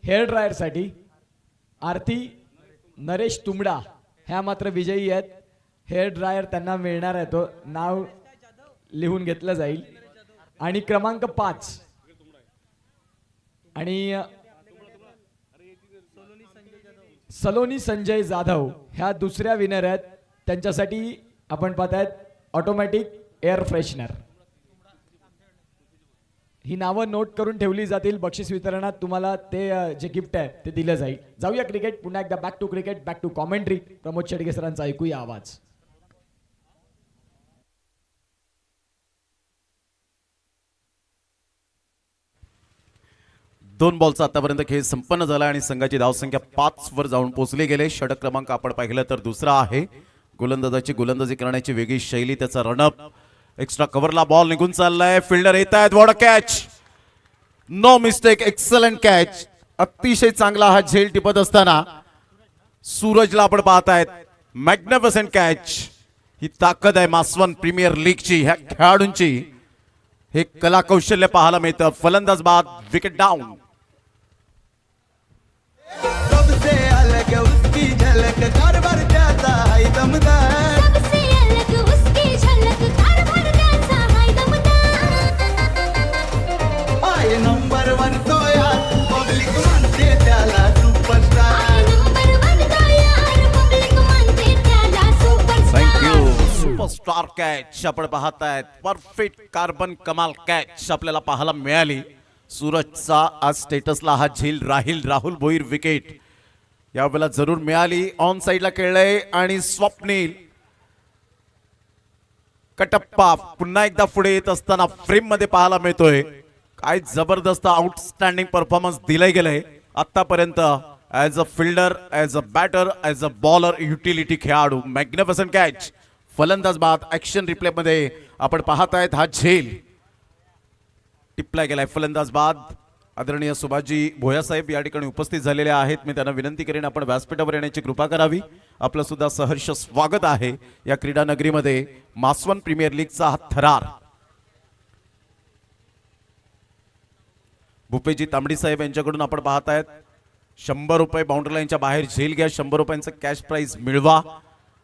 Speaker 1: हेअर ड्रायर साठी आरती नरेश तुंबडा ह्या मात्र विजयी आहेत. हेअर ड्रायर त्यांना मिळणार आहे, तो नाव लिहून घेतलं जाईल. आणि क्रमांक 5 आणि सलोनी संजय जाधव ह्या दुसऱ्या विनर आहेत. त्यांच्यासाठी आपण पाहतायत ऑटोमॅटिक एअर फ्रेशनर. ही नावं नोट करून ठेवली जातील. बक्षीस वितरणात तुम्हाला ते जे गिफ्ट आहे ते दिलं जाईल. जाऊया क्रिकेट पुन्हा एकदा back to cricket, back to commentary. Pramod Shedge सरांचा ऐकूया आवाज.
Speaker 5: दोन बॉलचा आतापर्यंत खेळ संपन्न झाला आणि संघाची धावसंख्या 5 वर जाऊन पोहोचली गेले. षटक क्रमांक आपण पाहिलं तर दुसरा आहे. गोलंदाजाची गोलंदाजी करण्याची वेगळी शैली, त्याचा रनअप, एक्स्ट्रा कव्हरला बॉल निघून चाललाय. फिल्डर येत आहेत. What a catch, no mistake, excellent catch. अतिशय चांगला हा झेल टिपत असताना सूरजला आपण पाहतायत. Magnificent catch. ही ताकद आहे मासवन प्रीमियर लीगची, ह्या खेळाडूंची. हे कला कौशल्य पाहायला मिळतं. फलंदाज बाद, विकेट डाऊन.
Speaker 4: सबसे अलग उसकी झलक, कारभार त्याचा है दमदार.
Speaker 7: सबसे अलग उसकी झलक, कारभार त्याचा है दमदार.
Speaker 4: आहे नंबर 1 तो यार, पब्लिक म्हणते त्याला सुपरस्टार.
Speaker 7: नंबर 1 तो यार, पब्लिक म्हणते त्याला सुपरस्टार.
Speaker 5: थँक्यू. सुपरस्टार कॅच आपण पाहतायत. परफेक्ट कार्बन कमाल कॅच आपल्याला पाहायला मिळाली. सूरजचा आज स्टेटसला हा झेल राहील. राहुल भोईर विकेट यावेळेला जरूर मिळाली. ऑन साइडला खेळलंय आणि स्वप्नील कटप्पा पुन्हा एकदा पुढे येत असताना फ्रेम मध्ये पाहायला मिळतोय. काय जबरदस्त आउटस्टँडिंग परफॉर्मन्स दिलंय गेलंय आतापर्यंत. As a fielder, as a batter, as a bowler, utility खेळाडू. Magnificent catch. फलंदाज बाद. ऍक्शन रिप्ले मध्ये आपण पाहतायत हा झेल टिपला गेलाय. फलंदाज बाद. आदरणीय सुभाषजी भोया साहेब या ठिकाणी उपस्थित झालेले आहेत. मी त्यांना विनंती करेन आपण व्यासपीठावर येण्याची कृपा करावी. आपलं सुद्धा सहर्ष स्वागत आहे या क्रीडा नगरीमध्ये. मासवन प्रीमियर लीगचा हा थरार. भूपेजी तांबडी साहेब यांच्याकडून आपण पाहतायत 100 रुपये बाउंड्री लाईनच्या बाहेर झेल घ्या, 100 रुपयांचं कॅश प्राइज मिळवा.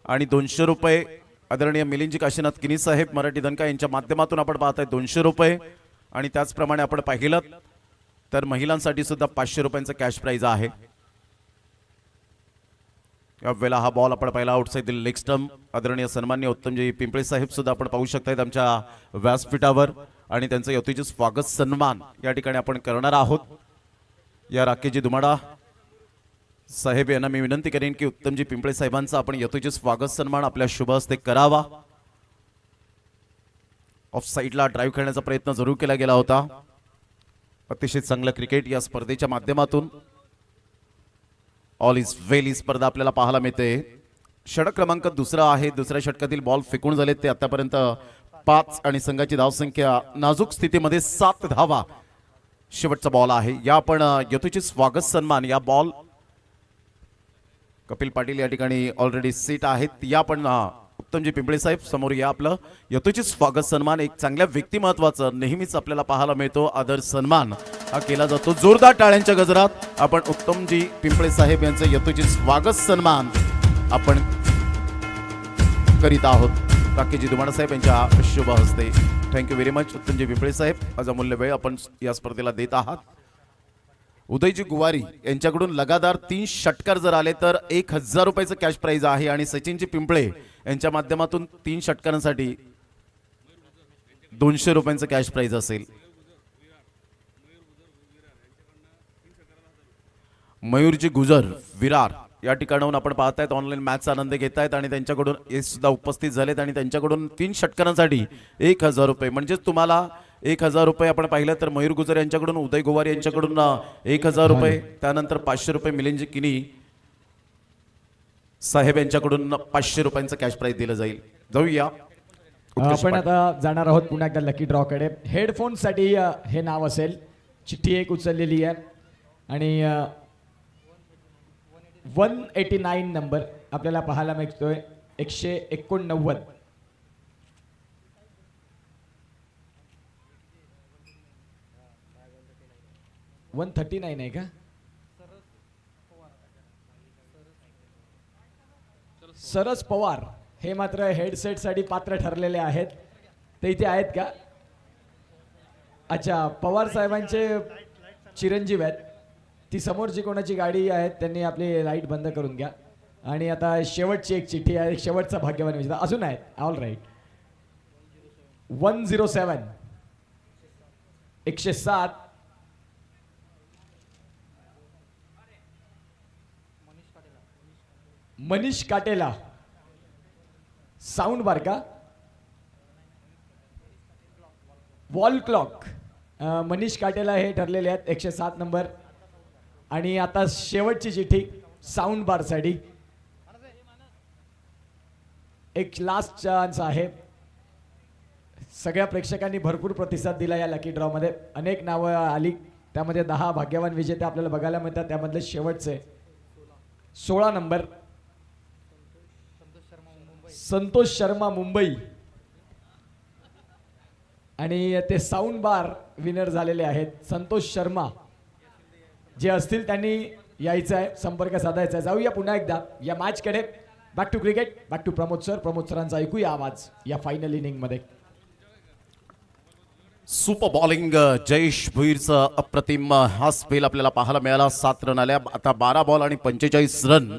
Speaker 5: आणि 200 रुपये आदरणीय मिलिंदजी काशीनाथ किनी साहेब मराठी दणका यांच्या माध्यमातून आपण पाहताय 200 रुपये. आणि त्याचप्रमाणे आपण पाहिलं तर महिलांसाठी सुद्धा 500 रुपयांचं कॅश प्राइज आहे. यावेळेला हा बॉल आपण पाहिला आउटसाइड लेग स्टंप. आदरणीय सन्मान्य उत्तमजी पिंपळे साहेब सुद्धा आपण पाहू शकतायत आमच्या व्यासपीठावर. आणि त्यांचं यथोचित स्वागत सन्मान या ठिकाणी आपण करणार आहोत. या राकेशजी दुमाडा साहेब यांना मी विनंती करेन की उत्तमजी पिंपळे साहेबांचा आपण यथोचित स्वागत सन्मान आपल्या शुभ हस्ते करावा. ऑफ साइडला ड्राईव्ह खेळण्याचा प्रयत्न जरूर केला गेला होता. अतिशय चांगलं क्रिकेट या स्पर्धेच्या माध्यमातून. ऑल इज वेल ही स्पर्धा आपल्याला पाहायला मिळते. षटक क्रमांक दुसरा आहे. दुसऱ्या षटकातील बॉल फेकून झाले ते आतापर्यंत 5 आणि संघाची धावसंख्या नाजूक स्थितीमध्ये 7 धावा. शेवटचा बॉल आहे. या आपण यथोचित स्वागत सन्मान या बॉल कपिल पाटील या ठिकाणी ऑलरेडी सीट आहेत. या पण उत्तमजी पिंपळे साहेब समोर या. आपलं यथोचित स्वागत सन्मान एक चांगल्या व्यक्तिमत्वाचं नेहमीच आपल्याला पाहायला मिळतो. आदर सन्मान हा केला जातो. जोरदार टाळ्यांच्या गजरात आपण उत्तमजी पिंपळे साहेब यांचं यथोचित स्वागत सन्मान आपण करीत आहोत. राकेशजी दुमाडा साहेब यांच्या शुभ हस्ते. Thank you very much Uttamji Pimple साहेब. आज अमूल्य वेळ आपण या स्पर्धेला देत आहात. उदयजी गुवारी यांच्याकडून लगातार 3 षटकार जर आले तर 1000 रुपयाचं कॅश प्राइज आहे आणि सचिनजी पिंपळे यांच्या माध्यमातून 3 षटकारांसाठी 200 रुपयांचं कॅश प्राइज असेल. मयूरजी गुजर विरार या ठिकाणाहून आपण पाहतायत ऑनलाईन मॅचचा आनंद घेत आहेत आणि त्यांच्याकडून हे सुद्धा उपस्थित झालेत आणि त्यांच्याकडून 3 षटकारांसाठी 1000 रुपये म्हणजेच तुम्हाला 1000 रुपये आपण पाहिलं तर मयूर गुजर यांच्याकडून उदय गोवार यांच्याकडून 1000 रुपये, त्यानंतर 500 रुपये मिलिंदजी किनी साहेब यांच्याकडून 500 रुपयांचं कॅश प्राइज दिलं जाईल. जाऊया
Speaker 1: आपण आता जाणार आहोत पुन्हा एकदा लकी ड्रॉ कडे. हेडफोनसाठी हे नाव असेल. चिठ्ठी एक उचललेली आहे आणि 189 नंबर आपल्याला पाहायला मिळतोय. 189 139 आहे का? सरस पवार हे मात्र हेडसेट साठी पात्र ठरलेले आहेत. ते इथे आहेत का? अच्छा, पवार साहेबांचे चिरंजीव आहेत. ती समोरची कोणाची गाडी आहे त्यांनी आपली लाईट बंद करून घ्या. आणि आता शेवटची एक चिठ्ठी आहे. शेवटचा भाग्यवान विजेता अजून आहेत. All right. 107 107 मनीष काटेला. साऊंड बार का? Wall clock. मनीष काटेला हे ठरलेले आहेत 107 नंबर. आणि आता शेवटची चिठ्ठी साऊंड बार साठी. एक लास्ट चान्स आहे. सगळ्या प्रेक्षकांनी भरपूर प्रतिसाद दिला या लकी ड्रॉ मध्ये. अनेक नावं आली, त्यामध्ये 10 भाग्यवान विजेते आपल्याला बघायला मिळतात. त्यामधले शेवटचे 16 नंबर संतोष शर्मा मुंबई आणि ते साऊंड बार विनर झालेले आहेत. संतोष शर्मा जे असतील त्यांनी यायचं आहे, संपर्क साधायचा आहे. जाऊया पुन्हा एकदा या मॅच कडे. Back to cricket, back to Pramod sir. Pramod सरांचा ऐकूया आवाज या फायनल इनिंग मध्ये.
Speaker 5: सुपर बॉलिंग जयेश भुईरचा अप्रतिम हा स्पेल आपल्याला पाहायला मिळाला. 7 रन आल्या. आता 12 बॉल आणि 45 रन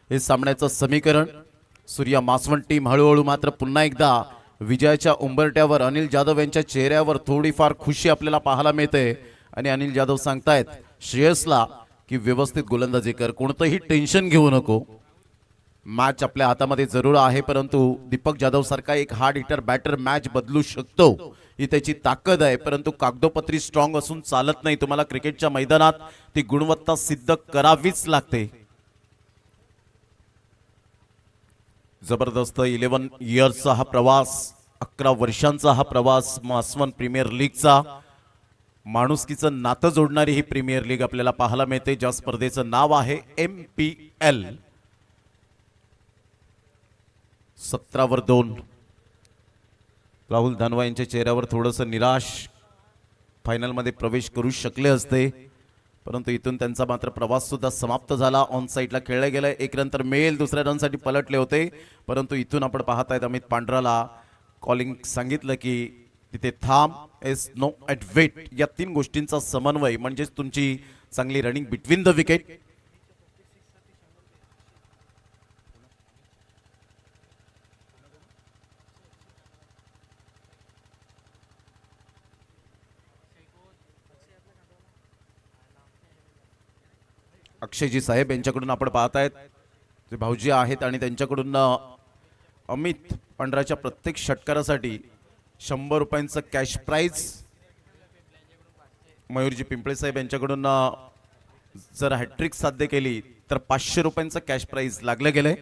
Speaker 5: हे सामन्याचं समीकरण. सूर्या मासवण टीम हळूहळू मात्र पुन्हा एकदा विजयाच्या उंबरट्यावर. अनिल जाधव यांच्या चेहऱ्यावर थोडीफार खुशी आपल्याला पाहायला मिळते आणि अनिल जाधव सांगतायत श्रेयसला की व्यवस्थित गोलंदाजी कर, कोणतंही टेन्शन घेऊ नको. मॅच आपल्या हातामध्ये जरूर आहे, परंतु दीपक जाधव सारखा एक हार्ड हिटर बॅटर मॅच बदलू शकतो ही त्याची ताकद आहे. परंतु कागदोपत्री स्ट्रॉंग असून चालत नाही. तुम्हाला क्रिकेटच्या मैदानात ती गुणवत्ता सिद्ध करावीच लागते. जबरदस्त 11 इयर्सचा हा प्रवास, 11 वर्षांचा हा प्रवास, मासवन प्रीमियर लीगचा. माणुसकीचं नातं जोडणारी ही प्रीमियर लीग आपल्याला पाहायला मिळते, ज्या स्पर्धेचं नाव आहे MPL. 17 2. राहुल धानवा यांच्या चेहऱ्यावर थोडंसं निराश. फायनलमध्ये प्रवेश करू शकले असते, परंतु इथून त्यांचा मात्र प्रवास सुद्धा समाप्त झाला. ऑन साईडला खेळलं गेलं. 1 रन तर मिळेल, दुसऱ्या रनसाठी पलटले होते, परंतु इथून आपण पाहतायत अमित पांढराला कॉलिंग सांगितलं की तिथे थांब, एस नो ॲट वेट. या 3 गोष्टींचा समन्वय म्हणजेच तुमची चांगली रनिंग बिटवीन द विकेट. अक्षयजी साहेब यांच्याकडून आपण पाहतायत जे भाऊजी आहेत आणि त्यांच्याकडून अमित पांढराच्या प्रत्येक षटकारासाठी 100 रुपयांचं कॅश प्राइज. मयूरजी पिंपळे साहेब यांच्याकडून जर हॅट्रिक साध्य केली तर 500 रुपयांचं कॅश प्राइज लागलं गेलंय.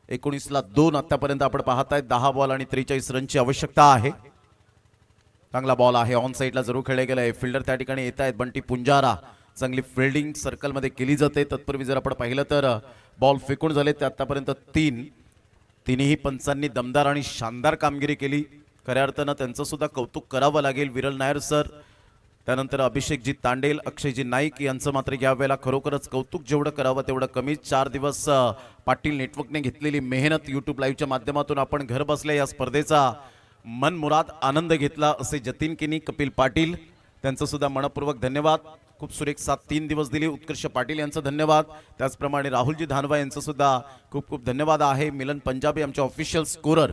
Speaker 5: 19ला 2 आतापर्यंत आपण पाहतायत. 10 बॉल आणि 43 रनची आवश्यकता आहे. चांगला बॉल आहे, ऑन साईडला जरूर खेळले गेलाय. फिल्डर त्या ठिकाणी येत आहेत. बंटी पुंजारा, चांगली फिल्डिंग सर्कलमध्ये केली जाते. तत्पूर्वी जर आपण पाहिलं तर बॉल फेकून झाले ते आतापर्यंत 3. तिन्ही पंचांनी दमदार आणि शानदार कामगिरी केली. खऱ्या अर्थानं त्यांचं सुद्धा कौतुक करावं लागेल. विरल नायर सर, त्यानंतर अभिषेकजी तांडेल, अक्षयजी नाईक यांचं मात्र यावेळेला खरोखरच कौतुक जेवढं करावं तेवढं कमीच. 4 दिवस पाटील नेटवर्कने घेतलेली मेहनत, यूट्यूब लाईव्हच्या माध्यमातून आपण घर बसल्या या स्पर्धेचा मनमुराद आनंद घेतला असे जतीन किनी, कपिल पाटील त्यांचं सुद्धा मनपूर्वक धन्यवाद. खूप सुरेख साथ 3 दिवस दिली. उत्कर्ष पाटील यांचं धन्यवाद. त्याचप्रमाणे राहुलजी धानवा यांचं सुद्धा खूप खूप धन्यवाद आहे. मिलन पंजाबी आमचे ऑफिशियल स्कोरर,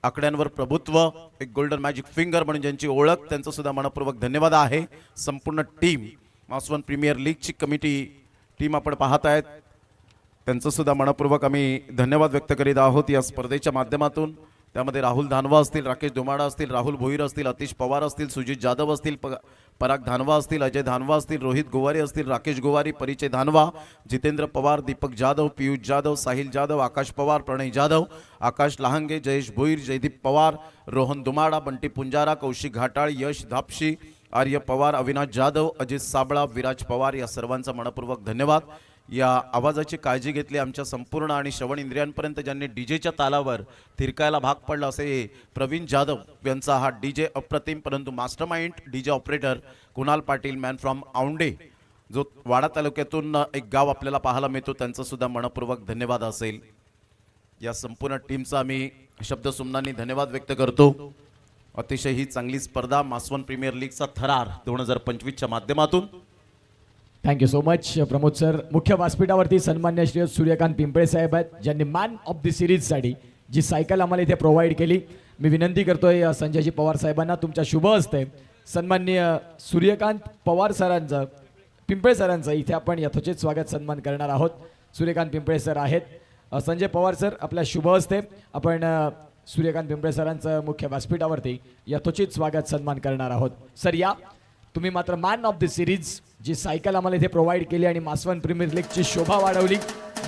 Speaker 5: आकड्यांवर प्रभुत्व, एक गोल्डन मॅजिक फिंगर म्हणून ज्यांची ओळख, त्यांचं सुद्धा मनपूर्वक धन्यवाद आहे. संपूर्ण टीम, मासवन प्रीमियर लीगची कमिटी टीम आपण पाहत आहेत, त्यांचं सुद्धा मनपूर्वक आम्ही धन्यवाद व्यक्त करीत आहोत या स्पर्धेच्या माध्यमातून. त्यामध्ये राहुल धानवा असतील, राकेश धुमाडा असतील, राहुल भोईर असतील, अतिश पवार असतील, सुजित जाधव असतील, पराग धानवा असतील, अजय धानवा असतील, रोहित गोवारी असतील, राकेश गोवारी, परिचय धानवा, जितेंद्र पवार, दीपक जाधव, पियुष जाधव, साहिल जाधव, आकाश पवार, प्रणय जाधव, आकाश लहांगे, जयेश भोईर, जयदीप पवार, रोहन दुमाडा, बंटी पुंजारा, कौशिक घाटाळ, यश धापशी, आर्य पवार, अविनाश जाधव, अजित साबळा, विराज पवार या सर्वांचा मनपूर्वक धन्यवाद. या आवाजाची काळजी घेतली आमच्या संपूर्ण आणि श्रवण इंद्रियांपर्यंत ज्यांनी डीजेच्या तालावर थिरकायला भाग पडला असे प्रवीण जाधव यांचा हा डीजे अप्रतिम, परंतु mastermind DJ operator Kunal Patil, man from Aundhe, जो वाडा तालुक्यातून एक गाव आपल्याला पाहायला मिळतो, त्यांचं सुद्धा मनपूर्वक धन्यवाद असेल. या संपूर्ण टीमचा आम्ही शब्दसुमनांनी धन्यवाद व्यक्त करतो. अतिशय ही चांगली स्पर्धा मासवन प्रीमियर लीगचा थरार 2025च्या माध्यमातून.
Speaker 1: Thank you so much Pramod sir. मुख्य व्यासपीठावरती सन्मान्य श्री सूर्यकांत पिंपळे साहेब आहेत, ज्यांनी मॅन ऑफ द सिरीजसाठी जी सायकल आम्हाला इथे प्रोव्हाइड केली. मी विनंती करतोय संजयजी पवार साहेबांना तुमच्या शुभ हस्ते सन्माननीय सूर्यकांत पवार सरांचं, पिंपळे सरांचं इथे आपण यथोचित स्वागत सन्मान करणार आहोत. सूर्यकांत पिंपळे सर आहेत. संजय पवार सर, आपल्या शुभ हस्ते आपण सूर्यकांत पिंपळे सरांचं मुख्य व्यासपीठावरती यथोचित स्वागत सन्मान करणार आहोत. सर या, तुम्ही मात्र मॅन ऑफ द सिरीज जी सायकल आम्हाला इथे प्रोव्हाइड केली आणि मासवन प्रीमियर लीगची शोभा वाढवली,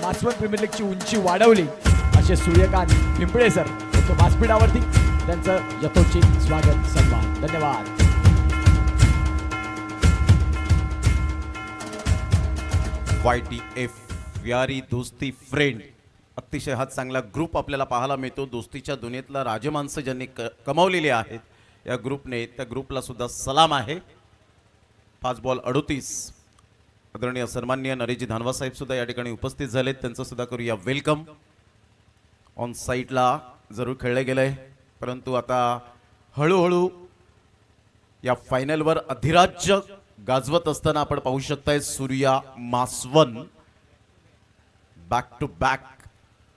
Speaker 1: मासवन प्रीमियर लीगची उंची वाढवली, असे सूर्यकांत पिंपळे सर मुख्य व्यासपीठावरती त्यांचं यथोचित स्वागत सन्मान. धन्यवाद.
Speaker 5: YTF व्यारी दोस्ती फ्रेंड, अतिशय हा चांगला ग्रुप आपल्याला पाहायला मिळतो. दोस्तीच्या दुनियेतला राजमाणसं ज्यांनी कमावलेली आहेत या ग्रुपने, त्या ग्रुपला सुद्धा सलाम आहे. 5 बॉल 38. आदरणीय सन्माननीय नरेशजी धानवा साहेब सुद्धा या ठिकाणी उपस्थित झालेत, त्यांचं सुद्धा करूया वेलकम. ऑन साईडला जरूर खेळले गेलंय, परंतु आता हळूहळू या फायनलवर अधिराज्य गाजवत असताना आपण पाहू शकताय सूर्या मासवन बॅक टू बॅक.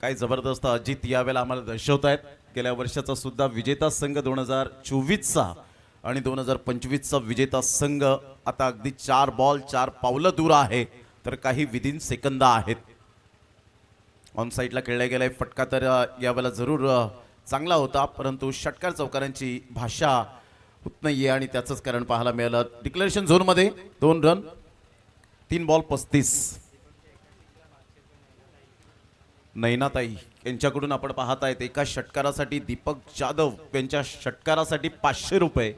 Speaker 5: काय जबरदस्त अजित यावेळेला आम्हाला दर्शवतायत. गेल्या वर्षाचा सुद्धा विजेता संघ 2024चा आणि 2025चा विजेता संघ आता अगदी 4 बॉल 4 पावलं दूर आहे, तर काही विदिन सेकंद आहेत. ऑन साईडला खेळला गेलाय. फटका तर यावेळेला जरूर चांगला होता, परंतु षटकार चौकारांची भाषा होत नाहीये आणि त्याचंच कारण पाहायला मिळालं. डिक्लेरेशन झोनमध्ये 2 रन, 3 बॉल 35. नैनाताई यांच्याकडून आपण पाहतायत एका षटकारासाठी दीपक जाधव यांच्या षटकारासाठी 500 रुपये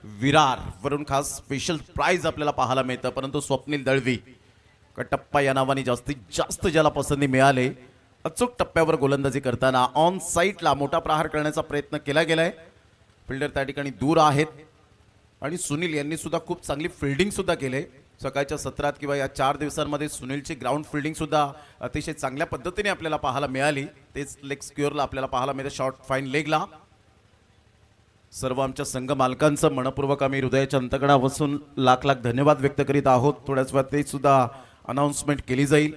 Speaker 5: विरार वरून खास स्पेशल प्राइज आपल्याला पाहायला मिळतं. परंतु स्वप्नील दळवी कटप्पा या नावाने जास्तीत जास्त ज्याला पसंती मिळाले, अचूक टप्प्यावर गोलंदाजी करताना ऑन साईडला मोठा प्रहार करण्याचा प्रयत्न केला गेलाय. फिल्डर त्या ठिकाणी दूर आहेत आणि सुनील यांनी सुद्धा खूप चांगली फिल्डिंग सुद्धा केले. सकाळच्या सत्रात किंवा या 4 दिवसांमध्ये सुनीलची ग्राउंड फिल्डिंग सुद्धा अतिशय चांगल्या पद्धतीने आपल्याला पाहायला मिळाली. तेच लेग स्क्युअरला आपल्याला पाहायला मिळतं, शॉर्ट फाईन लेगला. सर्व आमच्या संघ मालकांचं मनपूर्वक आम्ही हृदयाच्या अंतकणापासून लाख लाख धन्यवाद व्यक्त करीत आहोत. थोड्याच वेळात ते सुद्धा अनाउन्समेंट केली जाईल.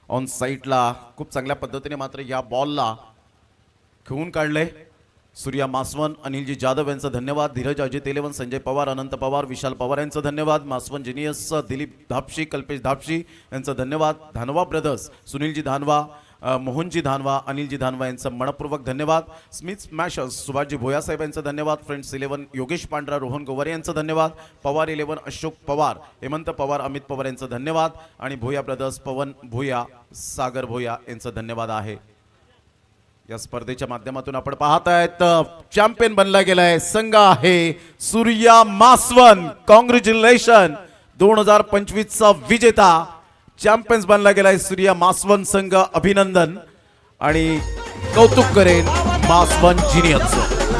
Speaker 5: ऑन साईडला खूप चांगल्या पद्धतीने मात्र या बॉलला खेळून काढले. सूर्या मासवन, अनिलजी जाधव यांचं धन्यवाद. धीरज, अजित 11, संजय पवार, अनंत पवार, विशाल पवार यांचं धन्यवाद. मासवन जिनियस, दिलीप धापशी, कल्पेश धापशी यांचं धन्यवाद. धानवा ब्रदर्स, सुनीलजी धानवा, मोहनजी धानवा, अनिलजी धानवा यांचं मनपूर्वक धन्यवाद. स्मिथ स्मॅशर्स, सुभाषजी भोया साहेब यांचं धन्यवाद. फ्रेंड्स 11 योगेश पांढरा, रोहन गोवारे यांचं धन्यवाद. पवार 11 अशोक पवार, हेमंत पवार, अमित पवार यांचं धन्यवाद. आणि भोया ब्रदर्स, पवन भोया, सागर भोया यांचं धन्यवाद आहे. या स्पर्धेच्या माध्यमातून आपण पाहतायत चॅम्पियन बनला गेलाय संघ आहे सूर्या मासवन. कॉंग्रॅच्युलेशन, 2025चा विजेता चॅम्पियन्स बनला गेलाय सूर्या मासवन संघ. अभिनंदन. आणि कौतुक करेन मास वन जिनियरचं.